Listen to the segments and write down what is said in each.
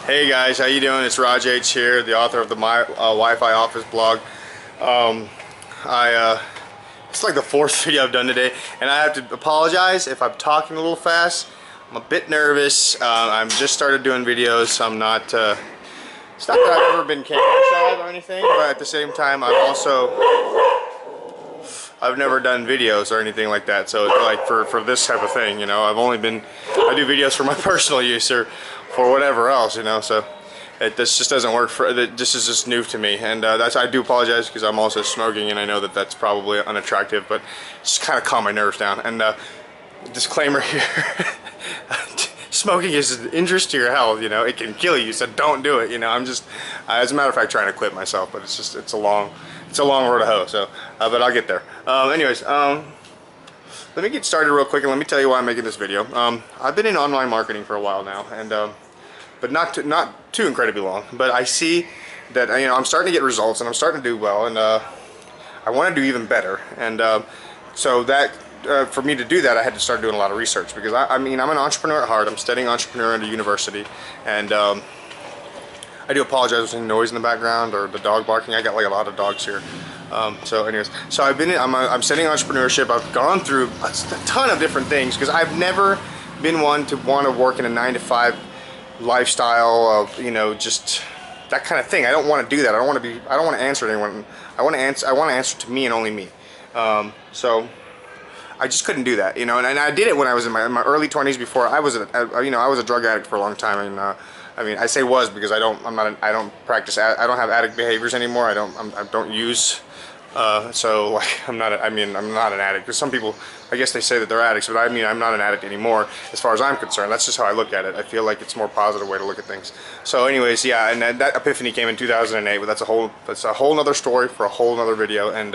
Hey guys, how you doing? It's Raj H here, the author of the My Wi-Fi Office blog. It's like the fourth video I've done today, and I have to apologize if I'm talking a little fast. I'm a bit nervous. I'm just started doing videos, so I'm not. It's not that I've ever been camera shy or anything, but at the same time, I've never done videos or anything like that. So like for this type of thing, you know, I do videos for my personal use or for whatever else, you know. So this just doesn't work for. This is just new to me, and I do apologize because I'm also smoking, and I know that that's probably unattractive, but just kind of calm my nerves down. And disclaimer here: smoking is injurious to your health. You know, it can kill you, so don't do it. You know, I'm just, as a matter of fact, trying to quit myself, but it's a long road to hoe. So, but I'll get there. Let me get started real quick, and let me tell you why I'm making this video. I've been in online marketing for a while now, and but not too incredibly long. But I see that I'm starting to get results, and I'm starting to do well, and I want to do even better. And so that for me to do that, I had to start doing a lot of research, because I'm an entrepreneur at heart. I'm studying entrepreneur at a university, and I do apologize for any noise in the background or the dog barking. I got like a lot of dogs here. So anyways, so I'm studying entrepreneurship. I've gone through a ton of different things, because I've never been one to want to work in a 9-to-5 lifestyle of, just that kind of thing. I don't want to do that. I don't want to answer to anyone. I want to answer to me and only me. So I just couldn't do that, and I did it when I was in my early 20s. Before I was a drug addict for a long time, and I say was because I don't practice. I don't have addict behaviors anymore. I don't use. So like I'm not an addict. Because some people, I guess they say that they're addicts, but I'm not an addict anymore as far as I'm concerned. That's just how I look at it. I feel like it's a more positive way to look at things. So anyways, yeah, and that epiphany came in 2008, but that's a whole nother story for a whole nother video, and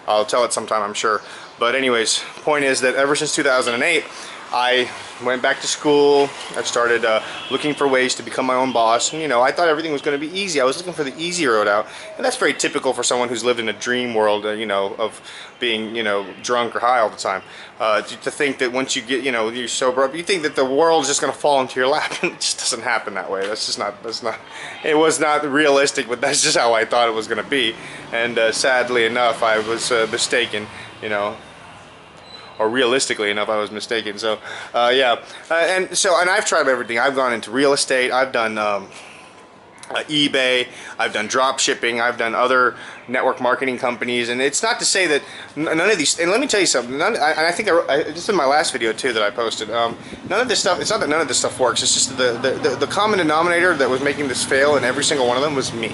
I'll tell it sometime, I'm sure. But anyways, point is that ever since 2008, I went back to school. I started looking for ways to become my own boss, and I thought everything was going to be easy. I was looking for the easy road out, and that's very typical for someone who's lived in a dream world, of being, drunk or high all the time. To think that once you get, you're sober up, you think that the world's just going to fall into your lap, and it just doesn't happen that way. It was not realistic, but that's just how I thought it was going to be, and sadly enough, I was mistaken, or realistically enough, I was mistaken. So yeah, and I've tried everything. I've gone into real estate. I've done eBay. I've done drop shipping. I've done other network marketing companies. And it's not to say that none of these. And let me tell you something. I think this is my last video too that I posted. None of this stuff. It's not that none of this stuff works. It's just the common denominator that was making this fail in every single one of them was me.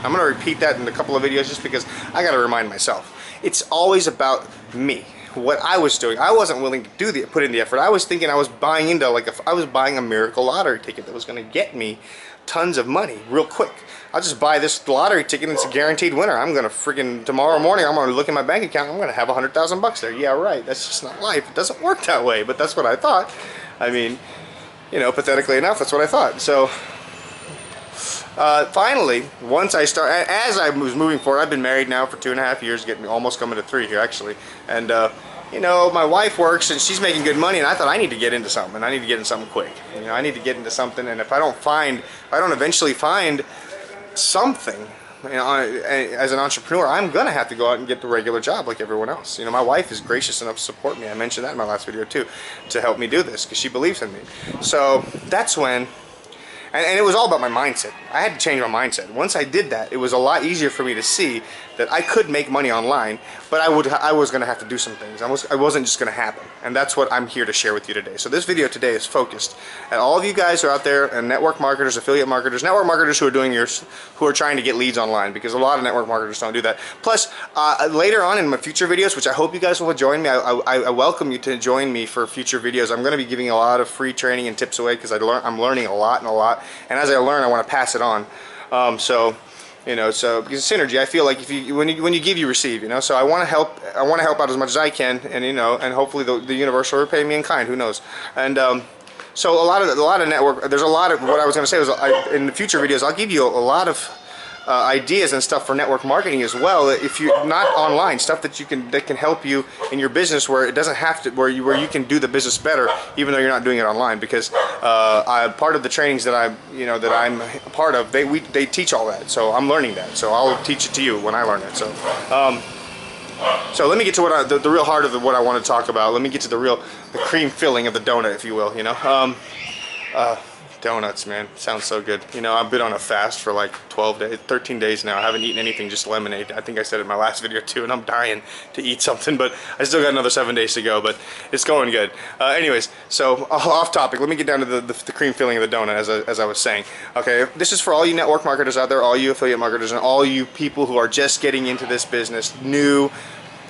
I'm going to repeat that in a couple of videos just because I got to remind myself. It's always about me. What I was doing, I wasn't willing to put in the effort. I was thinking I was buying into I was buying a miracle lottery ticket that was going to get me tons of money real quick. I'll just buy this lottery ticket and it's a guaranteed winner. I'm gonna freaking tomorrow morning. I'm gonna look in my bank account. I'm gonna have 100,000 bucks there. Yeah, right. That's just not life. It doesn't work that way. But that's what I thought. Pathetically enough, that's what I thought. So. Finally, once I start, as I was moving forward, I've been married now for 2.5 years, almost coming to 3 here actually, and my wife works and she's making good money, and I thought I need to get into something, and I need to get into something quick. I need to get into something, and if I don't eventually find something, as an entrepreneur, I'm gonna have to go out and get the regular job like everyone else. My wife is gracious enough to support me. I mentioned that in my last video too, to help me do this because she believes in me. So that's when. And it was all about my mindset. I had to change my mindset. Once I did that, it was a lot easier for me to see that I could make money online, but I was going to have to do some things. I wasn't just going to happen. And that's what I'm here to share with you today. So this video today is focused at all of you guys who are out there, and network marketers, affiliate marketers, network marketers who are trying to get leads online, because a lot of network marketers don't do that. Plus, later on in my future videos, which I hope you guys will join me, I welcome you to join me for future videos. I'm going to be giving a lot of free training and tips away because I'm learning a lot. And as I learn, I want to pass it on. So because synergy, I feel like when you give, you receive. So I want to help out as much as I can, and and hopefully the universe will repay me in kind. Who knows? And so a lot of network. There's a lot of what I was going to say was in the future videos, I'll give you a lot of ideas and stuff for network marketing as well. If you're not online, stuff that can help you in your business, where it doesn't have to, where you can do the business better, even though you're not doing it online. Because part of the trainings that I'm a part of, they teach all that. So I'm learning that. So I'll teach it to you when I learn it. So let me get to what the real heart of what I want to talk about. Let me get to the cream filling of the donut, if you will. Donuts, man, sounds so good. I've been on a fast for like 13 days now. I haven't eaten anything, just lemonade. I think I said it in my last video too, and I'm dying to eat something, but I still got another 7 days to go, but it's going good. Anyways, so off topic, let me get down to the cream filling of the donut, as I was saying. Okay, this is for all you network marketers out there, all you affiliate marketers, and all you people who are just getting into this business, new,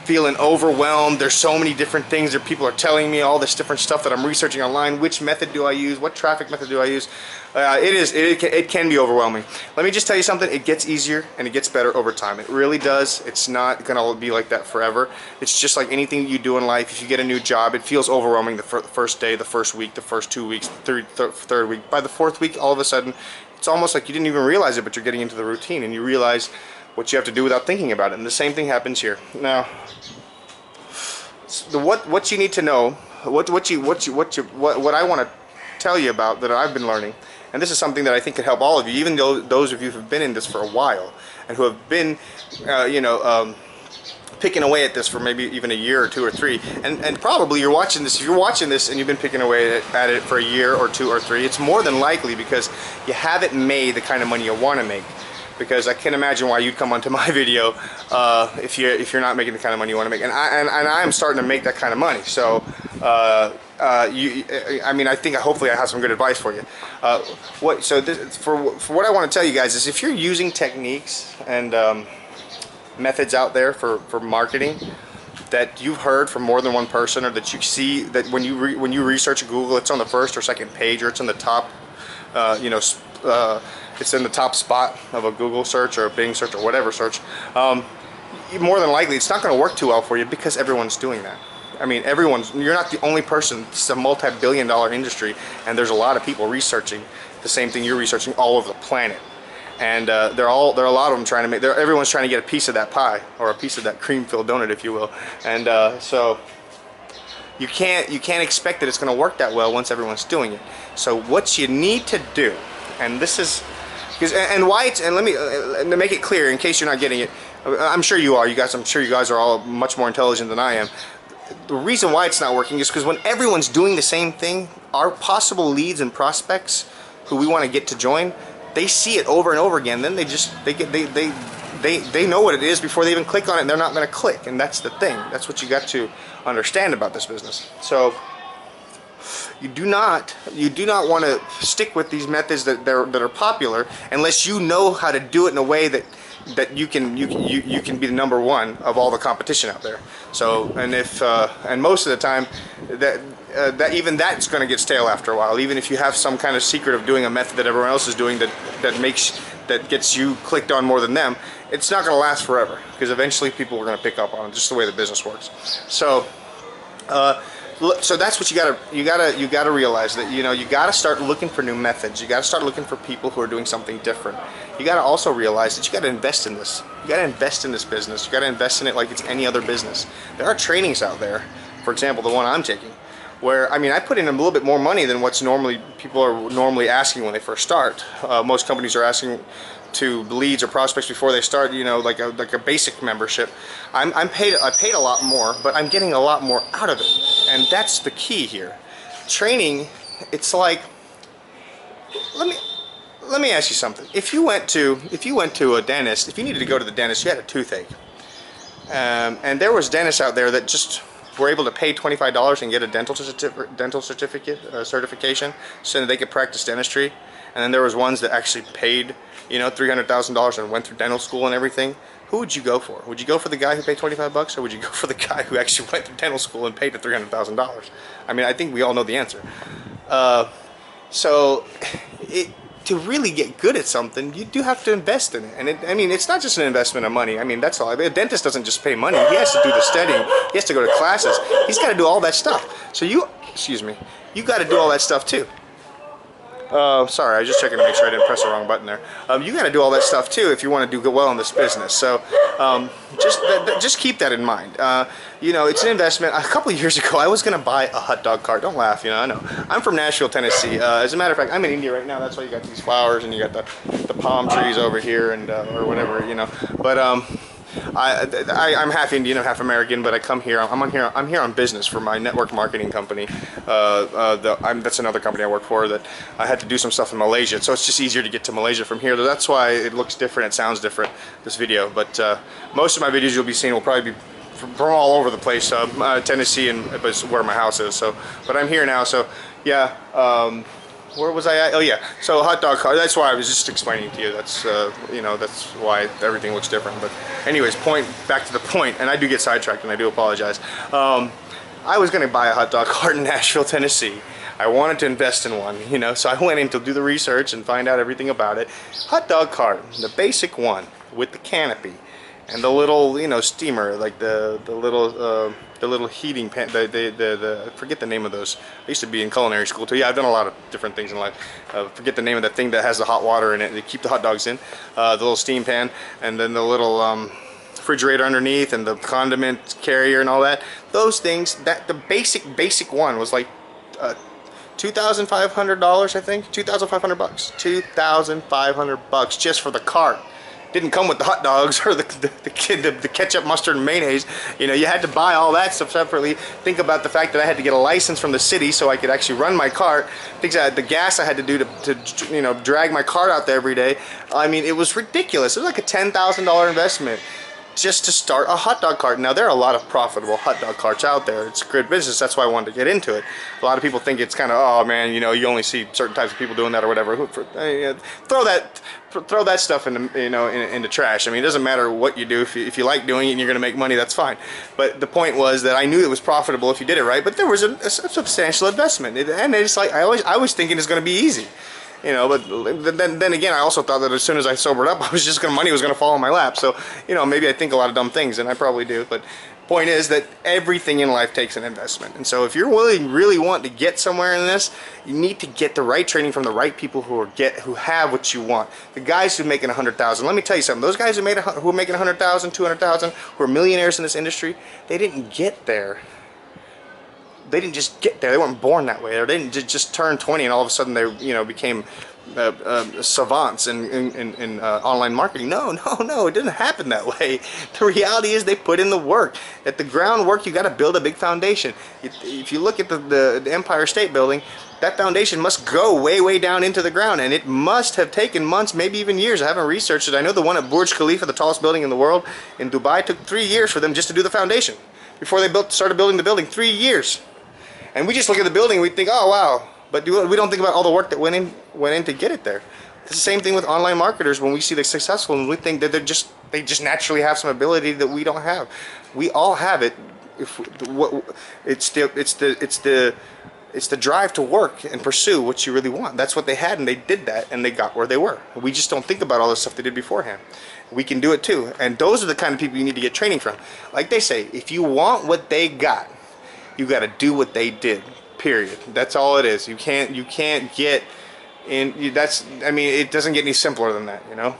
feeling overwhelmed. There's so many different things that people are telling me, all this different stuff that I'm researching online. Which method do I use? What traffic method do I use? It can be overwhelming. Let me just tell you something. It gets easier and it gets better over time. It really does. It's not gonna be like that forever. It's just like anything you do in life. If you get a new job, it feels overwhelming the first day, the first week, the first 2 weeks, third week. By the fourth week, all of a sudden, it's almost like you didn't even realize it, but you're getting into the routine and you realize what you have to do without thinking about it. And the same thing happens here. Now, what you need to know, what I want to tell you about that I've been learning, and this is something that I think could help all of you, even though those of you who have been in this for a while and who have been, picking away at this for maybe even a year or 2 or 3, and probably you're watching this. If you're watching this and you've been picking away at it for a year or 2 or 3, it's more than likely because you haven't made the kind of money you want to make. Because I can't imagine why you'd come onto my video if you're not making the kind of money you want to make, and I am starting to make that kind of money. So I mean, I think hopefully I have some good advice for you. For what I want to tell you guys is, if you're using techniques and methods out there for marketing that you've heard from more than one person, or that you see that when you research Google, it's on the first or second page, or it's in the top, it's in the top spot of a Google search or a Bing search or whatever search, more than likely it's not going to work too well for you, because everyone's doing that. I mean, you're not the only person. It's a multi-billion-dollar industry, and there's a lot of people researching the same thing you're researching all over the planet. And there are a lot of them trying to make. Everyone's trying to get a piece of that pie, or a piece of that cream-filled donut, if you will. And so you can't expect that it's going to work that well once everyone's doing it. So what you need to do, and this is why it's, and let me to make it clear in case you're not getting it. I'm sure you are. I'm sure you guys are all much more intelligent than I am. The reason why it's not working is because when everyone's doing the same thing, our possible leads and prospects who we want to get to join, they see it over and over again. Then they know what it is before they even click on it, and they're not going to click. And that's the thing. That's what you got to understand about this business. So you do not want to stick with these methods that are popular unless you know how to do it in a way that you can be the #1 of all the competition out there. So, and most of the time that even that's going to get stale after a while. Even if you have some kind of secret of doing a method that everyone else is doing that gets you clicked on more than them, it's not going to last forever, because eventually people are going to pick up on it, just the way the business works. So so that's what you gotta realize, that you gotta start looking for new methods. You gotta start looking for people who are doing something different. You gotta also realize that you gotta invest in this. You gotta invest in this business. You gotta invest in it like it's any other business. There are trainings out there, for example, the one I'm taking, where I put in a little bit more money than what's people are normally asking when they first start. Most companies are asking to leads or prospects before they start, like a basic membership. I paid a lot more, but I'm getting a lot more out of it, and that's the key here. Training, it's like, let me ask you something. If you went to a dentist, if you needed to go to the dentist, you had a toothache, and there was dentists out there that just were able to pay $25 and get a dental certification so that they could practice dentistry. And then there was ones that actually paid, $300,000 and went through dental school and everything. Who would you go for? Would you go for the guy who paid $25, or would you go for the guy who actually went through dental school and paid the $300,000? I think we all know the answer. To really get good at something, you do have to invest in it. And it's not just an investment of money. That's all. A dentist doesn't just pay money. He has to do the studying. He has to go to classes. He's got to do all that stuff. So you got to do all that stuff too. Sorry, I was just checking to make sure I didn't press the wrong button there. You got to do all that stuff too if you want to do well in this business. So just keep that in mind. You know, it's an investment. A couple of years ago, I was going to buy a hot dog cart. Don't laugh, you know, I know. I'm from Nashville, Tennessee. As a matter of fact, I'm in India right now. That's why you got these flowers and you got the palm trees over here and or whatever, you know. But I'm half Indian, I'm half American, but I come here. I'm here on business for my network marketing company. That's another company I work for. That I had to do some stuff in Malaysia, so it's just easier to get to Malaysia from here. That's why it looks different, it sounds different, this video. But most of my videos you'll be seeing will probably be from all over the place. Tennessee and where my house is. So, but I'm here now. So, yeah. Where was I at? Oh yeah, so hot dog cart. That's why I was just explaining to you. That's you know, that's why everything looks different. But anyways, back to the point, and I do get sidetracked, and I do apologize. I was going to buy a hot dog cart in Nashville, Tennessee. I wanted to invest in one, you know, so I went in to do the research and find out everything about it. Hot dog cart, the basic one with the canopy and the little, you know, steamer, like the little heating pan. I forget the name of those. I used to be in culinary school too. Yeah, I've done a lot of different things in life. Forget the name of that thing that has the hot water in it. They keep the hot dogs in. The little steam pan, and then the little refrigerator underneath, and the condiment carrier and all that. Those things. The basic one was like $2,500, I think. $2,500 bucks. $2,500 just for the cart. Didn't come with the hot dogs or the ketchup, mustard, and mayonnaise. You know, you had to buy all that stuff separately. Think about the fact that I had to get a license from the city so I could actually run my cart. Think the gas I had to do to you know, drag my cart out there every day. I mean, it was ridiculous. It was like a $10,000 investment just to start a hot dog cart. Now, there are a lot of profitable hot dog carts out there. It's good business. That's why I wanted to get into it. A lot of people think it's kind of, oh man, you know, you only see certain types of people doing that or whatever. Throw that stuff in the, you know, in the trash. I mean, it doesn't matter what you do. If you like doing it and you're going to make money, that's fine. But the point was that I knew it was profitable if you did it right. But there was a substantial investment, and it's like I was thinking it's going to be easy. You know, but then again, I also thought that as soon as I sobered up, money was gonna fall in my lap. So, you know, maybe I think a lot of dumb things, and I probably do. But point is that everything in life takes an investment. And so if you're really want to get somewhere in this, you need to get the right training from the right people who have what you want. The guys who are making 100,000. Let me tell you something. Those guys who are making 100,000, 200,000, who are millionaires in this industry, they didn't get there. They didn't just get there. They weren't born that way. Or they didn't just turn 20 and all of a sudden they, you know, became savants in online marketing. No, it didn't happen that way. The reality is they put in the work. At the groundwork, you got to build a big foundation. If you look at the Empire State Building, that foundation must go way down into the ground, and it must have taken months, maybe even years. I haven't researched it. I know the one at Burj Khalifa, the tallest building in the world in Dubai, took 3 years for them just to do the foundation before they started building the building. 3 years. And we just look at the building and we think, oh wow, but we don't think about all the work that went in to get it there. It's the same thing with online marketers. When we see the successful, and we think that they just naturally have some ability that we don't have. We all have it. It's the drive to work and pursue what you really want. That's what they had, and they did that, and they got where they were. We just don't think about all the stuff they did beforehand. We can do it too, and those are the kind of people you need to get training from. Like they say, if you want what they got, you got to do what they did. Period. That's all it is. You can't get in. I mean, it doesn't get any simpler than that. You know,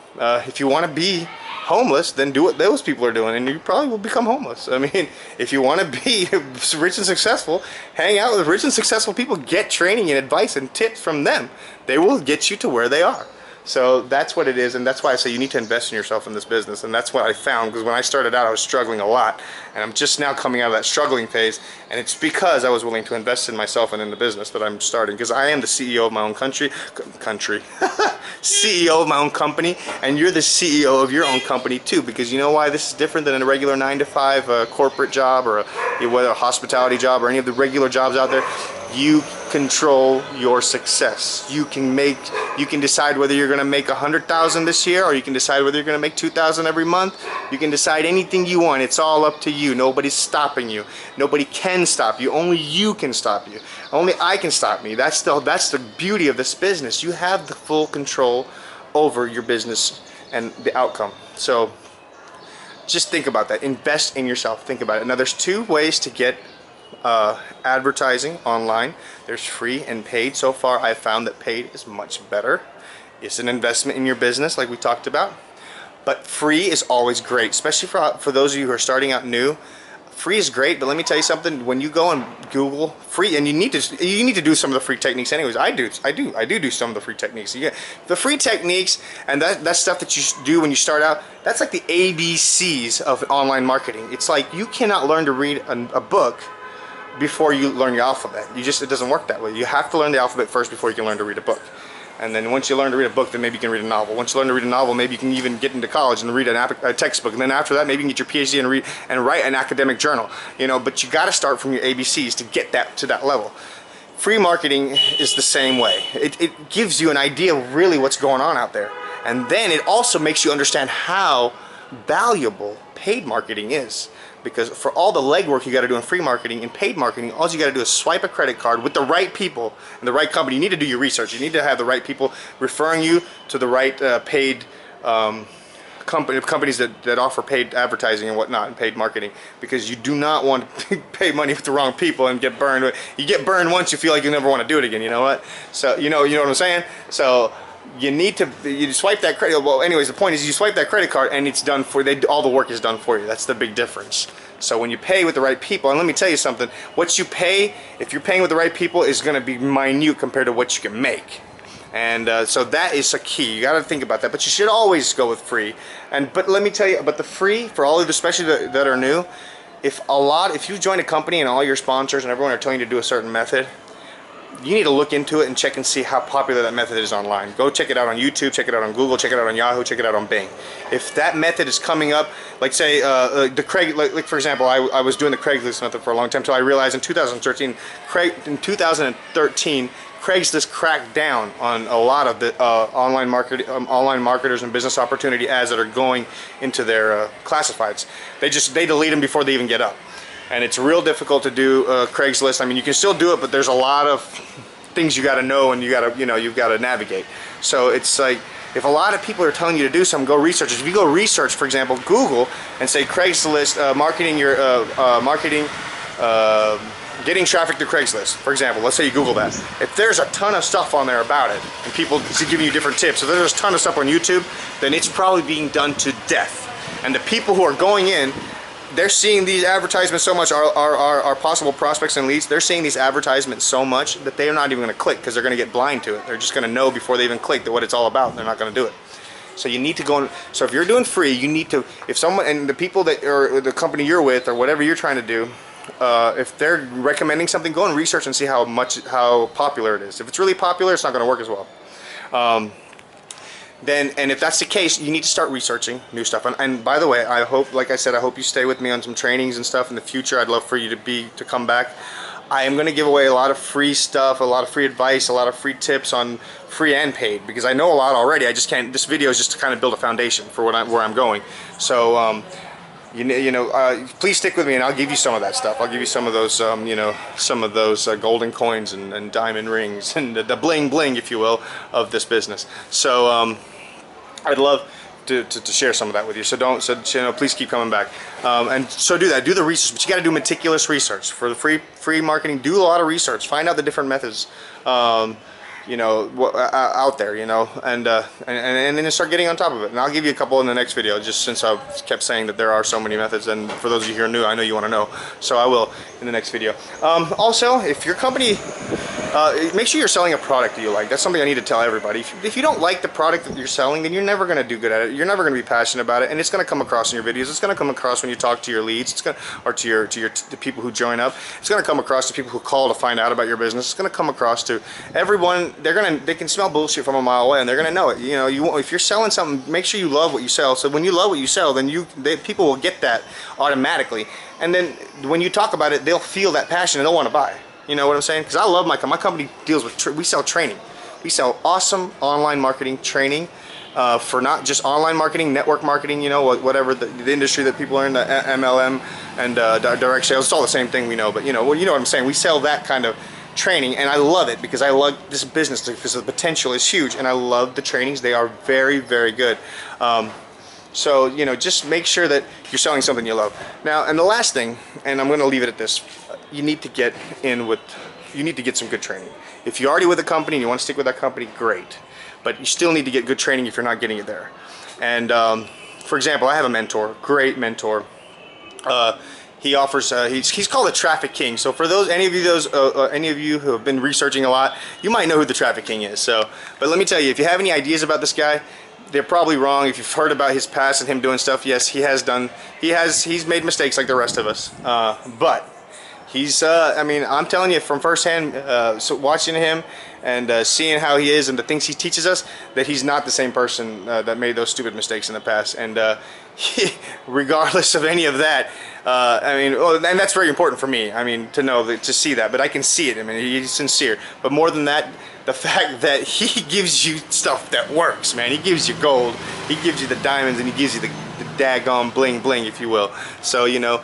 if you want to be homeless, then do what those people are doing, and you probably will become homeless. I mean, if you want to be rich and successful, hang out with rich and successful people. Get training and advice and tips from them. They will get you to where they are. So that's what it is, and that's why I say you need to invest in yourself in this business. And that's what I found, because when I started out I was struggling a lot, and I'm just now coming out of that struggling phase, and it's because I was willing to invest in myself and in the business that I'm starting, because I am the CEO of my own country CEO of my own company, and you're the CEO of your own company too, because you know why this is different than a regular 9-to-5 corporate job or whether a hospitality job or any of the regular jobs out there. You control your success. You can decide whether you're going to make 100,000 this year, or you can decide whether you're going to make 2,000 every month. You can decide anything you want. It's all up to you. Nobody's stopping you. Nobody can stop you. Only you can stop you. Only I can stop me. That's the beauty of this business. You have the full control over your business and the outcome. So just think about that. Invest in yourself. Think about it. Now there's 2 ways to get advertising online. There's free and paid. So far, I've found that paid is much better. It's an investment in your business, like we talked about. But free is always great, especially for those of you who are starting out new. Free is great, but let me tell you something. When you go and Google free, and you need to do some of the free techniques anyways. I do some of the free techniques. Yeah, the free techniques and that stuff that you do when you start out. That's like the ABCs of online marketing. It's like you cannot learn to read a book before you learn your alphabet. It doesn't work that way. You have to learn the alphabet first before you can learn to read a book. And then once you learn to read a book, then maybe you can read a novel. Once you learn to read a novel, maybe you can even get into college and read a textbook. And then after that, maybe you can get your PhD and read and write an academic journal. You know, but you got to start from your ABCs to get that to that level. Free marketing is the same way. It gives you an idea of really what's going on out there. And then it also makes you understand how valuable paid marketing is. Because for all the legwork you got to do in free marketing, in paid marketing, all you got to do is swipe a credit card with the right people and the right company. You need to do your research. You need to have the right people referring you to the right paid companies that offer paid advertising and whatnot and paid marketing, because you do not want to pay money with the wrong people and get burned. You get burned once, you feel like you never want to do it again. You know what? So you know what I'm saying. So you swipe that credit. Well, anyways, the point is you swipe that credit card and it's done for. All the work is done for you. That's the big difference. So when you pay with the right people, and let me tell you something, what you pay, if you're paying with the right people, is going to be minute compared to what you can make. And so that is a key. You got to think about that. But you should always go with free. But let me tell you, but the free, for all of you, especially that are new, if you join a company and all your sponsors and everyone are telling you to do a certain method, you need to look into it and check and see how popular that method is online. Go check it out on YouTube, check it out on Google, check it out on Yahoo, check it out on Bing. If that method is coming up, like say like for example, I was doing the Craigslist method for a long time until I realized in 2013, Craigslist cracked down on a lot of the online marketers and business opportunity ads that are going into their classifieds. They delete them before they even get up. And it's real difficult to do Craigslist. I mean, you can still do it, but there's a lot of things you got to know and you've got to navigate. So it's like, if a lot of people are telling you to do something, go research it. If you go research, for example, Google and say Craigslist getting traffic to Craigslist, for example, let's say you Google that. If there's a ton of stuff on there about it and people giving you different tips, if there's a ton of stuff on YouTube, then it's probably being done to death. And the people who are going in, they're seeing these advertisements so much, our possible prospects and leads, they're seeing these advertisements so much that they're not even going to click because they're going to get blind to it. They're just going to know before they even click that what it's all about. They're not going to do it. So you need to go, so if you're doing free, you need to, if someone, and the people that, or the company you're with, or whatever you're trying to do, if they're recommending something, go and research and see how popular it is. If it's really popular, it's not going to work as well. And if that's the case, you need to start researching new stuff. And by the way, I hope, like I said, I hope you stay with me on some trainings and stuff in the future. I'd love for you to come back. I am going to give away a lot of free stuff, a lot of free advice, a lot of free tips on free and paid, because I know a lot already. I just can't. This video is just to kind of build a foundation for where I'm going. So please stick with me, and I'll give you some of that stuff. I'll give you some of those, some of those golden coins and diamond rings and the bling bling, if you will, of this business. So I'd love to share some of that with you. So please keep coming back. And so do that. Do the research, but you got to do meticulous research for the free marketing. Do a lot of research. Find out the different methods. Out there, and then start getting on top of it. And I'll give you a couple in the next video, just since I kept saying that there are so many methods, and for those of you who are new, I know you want to know, so I will in the next video. Also, if your company, make sure you're selling a product that you like. That's something I need to tell everybody. If you don't like the product that you're selling, then you're never going to do good at it. You're never going to be passionate about it, and it's going to come across in your videos. It's going to come across when you talk to your leads. Or to the people who join up. It's going to come across to people who call to find out about your business. It's going to come across to everyone. They can smell bullshit from a mile away, and they're gonna know it. If you're selling something, make sure you love what you sell. So when you love what you sell, then people will get that automatically. And then when you talk about it, they'll feel that passion and they'll want to buy. You know what I'm saying? Because I love my company deals with we sell training. We sell awesome online marketing training for not just online marketing, network marketing. Whatever the industry that people are in, the MLM and direct sales. It's all the same thing we know. But you know what I'm saying. We sell that kind of training, and I love it because I love this business because the potential is huge, and I love the trainings. They are very, very good. So just make sure that you're selling something you love. Now, and the last thing, and I'm going to leave it at this, you need to get some good training. If you're already with a company and you want to stick with that company, great. But you still need to get good training if you're not getting it there. And for example, I have a mentor, great mentor. He offers. He's called the Traffic King. So for any of you who have been researching a lot, you might know who the Traffic King is. So, but let me tell you, if you have any ideas about this guy, they're probably wrong. If you've heard about his past and him doing stuff, yes, he's made mistakes like the rest of us. But he's. I mean, I'm telling you from firsthand, so watching him and seeing how he is and the things he teaches us, that he's not the same person that made those stupid mistakes in the past. And regardless of any of that, I mean, and that's very important for me. I mean, to know that, to see that, but I can see it. I mean, he's sincere. But more than that, the fact that he gives you stuff that works, man. He gives you gold, he gives you the diamonds, and he gives you the daggone bling bling, if you will. So, you know,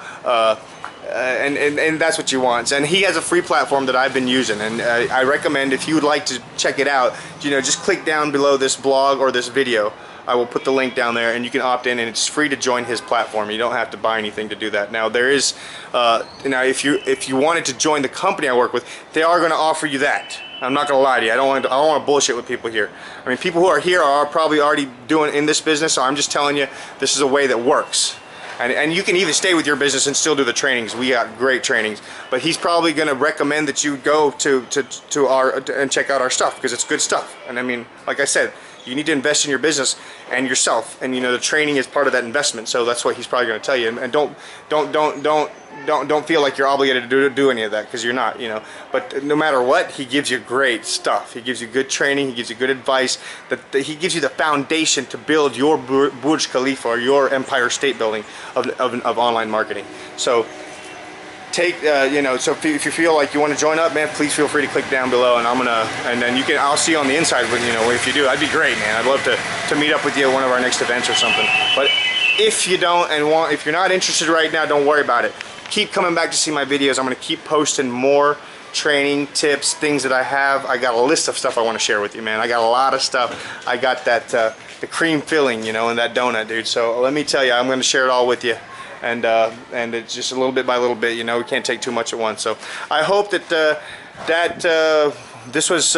and that's what you want. And he has a free platform that I've been using, and I recommend, if you would like to check it out, you know, just click down below this blog or this video. I will put the link down there, and you can opt in, and it's free to join his platform. You don't have to buy anything to do that. Now there is, now if you wanted to join the company I work with, they are going to offer you that. I'm not gonna lie to you. I don't want to bullshit with people here. I mean, people who are here are probably already doing in this business, so I'm just telling you, this is a way that works. And you can even stay with your business and still do the trainings. We got great trainings, but he's probably going to recommend that you go to our and check out our stuff, because it's good stuff. And I mean, like I said, you need to invest in your business and yourself, and you know, the training is part of that investment. So that's what he's probably going to tell you. And don't feel like you're obligated to do any of that, because you're not, you know. But no matter what, he gives you great stuff. He gives you good training. He gives you good advice. That he gives you the foundation to build your Burj Khalifa, or your Empire State Building of online marketing. So take, you know, so if you feel like you want to join up, man, please feel free to click down below, and then I'll see you on the inside. When, you know, if you do, that'd be great, man. I'd love to meet up with you at one of our next events or something. But if you don't if you're not interested right now, don't worry about it. Keep coming back to see my videos. I'm going to keep posting more training tips, things that I have. I got a list of stuff I want to share with you, man. I got a lot of stuff. I got that the cream filling, you know, in that donut, dude. So let me tell you, I'm going to share it all with you. And it's just a little bit by little bit, you know. We can't take too much at once. So I hope that this was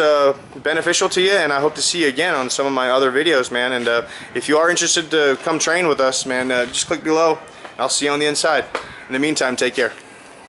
beneficial to you, and I hope to see you again on some of my other videos, man. And if you are interested to come train with us, man, just click below. I'll see you on the inside. In the meantime, take care.